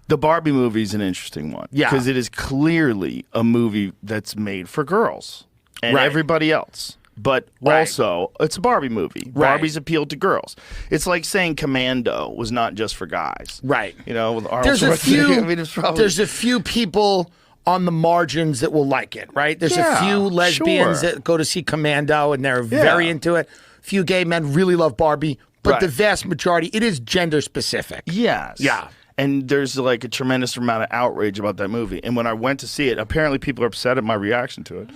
The Barbie movie is an interesting one. Yeah. Because it is clearly a movie that's made for girls and everybody else. But also, it's a Barbie movie. Barbie's appealed to girls. It's like saying Commando was not just for guys. Right. You know, with Arnold There's a few. Schwarzenegger. I mean, it's probably, there's a few people on the margins that will like it. Right. There's a few lesbians that go to see Commando and they're very into it. Few gay men really love Barbie, but the vast majority, it is gender specific. Yes. Yeah. And there's like a tremendous amount of outrage about that movie. And when I went to see it, apparently people are upset at my reaction to it.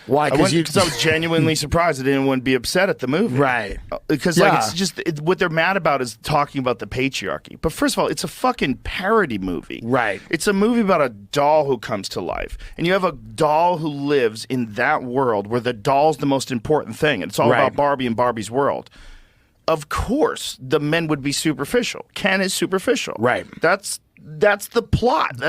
Why? Because I was genuinely surprised that anyone would be upset at the movie. Right. Because like it's just what they're mad about is talking about the patriarchy. But first of all, it's a fucking parody movie. Right. It's a movie about a doll who comes to life. And you have a doll who lives in that world where the doll's the most important thing. And it's all about Barbie and Barbie's world. Of course, the men would be superficial. Ken is superficial. Right. That's the plot.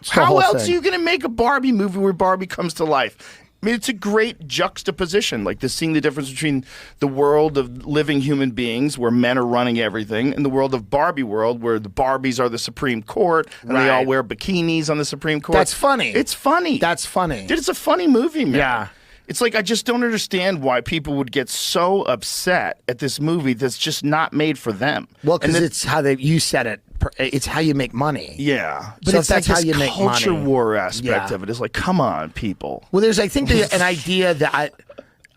How else are you going to make a Barbie movie where Barbie comes to life? I mean, it's a great juxtaposition, like seeing the difference between the world of living human beings, where men are running everything, and the world of Barbie world, where the Barbies are the Supreme Court, and they all wear bikinis on the Supreme Court. That's funny. It's funny. That's funny. Dude, it's a funny movie, man. Yeah. It's like, I just don't understand why people would get so upset at this movie that's just not made for them. Well, because it's how you said it. It's how you make money. Yeah. But So it's that's like how this you make culture money. war aspect of it. It's like, come on, people. Well, there's, I think, an idea that,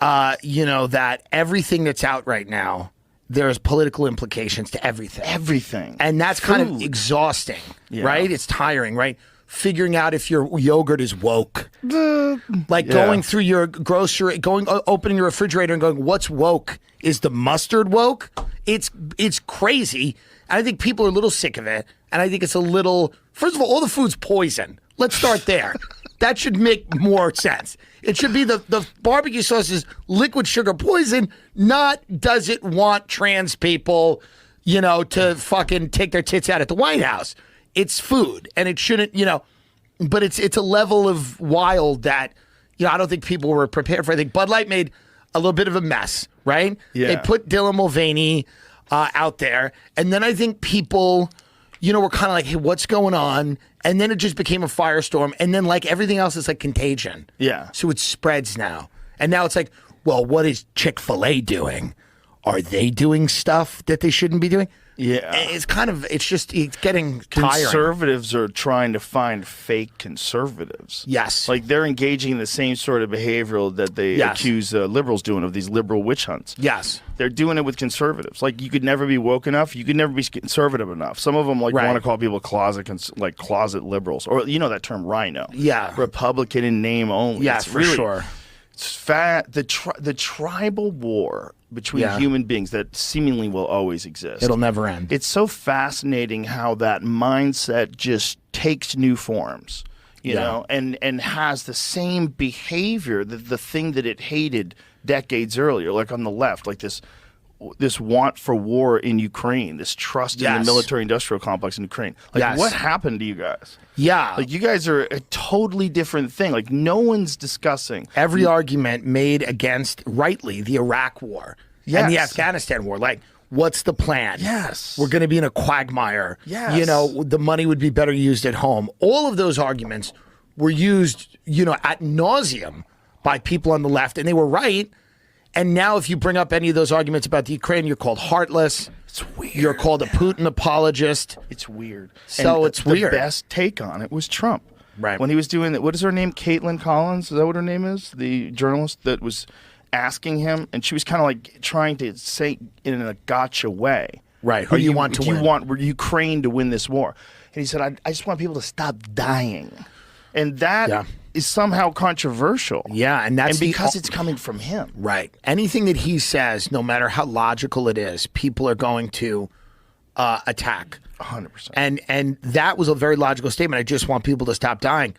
that everything that's out right now, there's political implications to everything. Everything. And that's kind of exhausting, right? It's tiring, right? Figuring out if your yogurt is woke. Like going through your opening your refrigerator and going, what's woke? Is the mustard woke? It's crazy. And I think people are a little sick of it. And I think it's a little, first of all the food's poison. Let's start there. That should make more sense. It should be the barbecue sauce is liquid sugar poison, not does it want trans people, to fucking take their tits out at the White House. It's food, and it shouldn't, but it's a level of wild that, I don't think people were prepared for. I think Bud Light made a little bit of a mess, right? Yeah. They put Dylan Mulvaney out there, and then I think people, were kind of like, hey, what's going on? And then it just became a firestorm, and then like everything else is like contagion. Yeah. So it spreads now. And now it's like, well, what is Chick-fil-A doing? Are they doing stuff that they shouldn't be doing? Yeah. It's getting tiring. Conservatives are trying to find fake conservatives. Yes. Like they're engaging in the same sort of behavioral that they accuse liberals doing of these liberal witch hunts. Yes. They're doing it with conservatives. Like you could never be woke enough. You could never be conservative enough. Some of them want to call people closet liberals. Or that term rhino. Yeah. Republican in name only. Yeah, it's for really, sure. It's the tribal war between human beings that seemingly will always exist. It'll never end. It's so fascinating how that mindset just takes new forms, you know, and has the same behavior that the thing that it hated decades earlier, like on the left, like this want for war in Ukraine, this trust in the military-industrial complex in Ukraine. Like, what happened to you guys? Yeah. Like, you guys are a totally different thing. Like, no one's discussing. Every argument made against, rightly, the Iraq war and the Afghanistan war. Like, what's the plan? Yes. We're going to be in a quagmire. Yes. The money would be better used at home. All of those arguments were used, ad nauseum by people on the left, and they were right. And now if you bring up any of those arguments about the Ukraine, you're called heartless. It's weird. You're called a Putin apologist. It's weird. So and it's weird. The best take on it was Trump. Right. When he was doing that, what is her name? Caitlin Collins? Is that what her name is? The journalist that was asking him, and she was kind of like trying to say in a gotcha way. Right. Who do you want to win? Do you want Ukraine to win this war? And he said, I just want people to stop dying. And that is somehow controversial. Yeah, and because it's coming from him. Right. Anything that he says, no matter how logical it is, people are going to attack. 100%. And that was a very logical statement. I just want people to stop dying.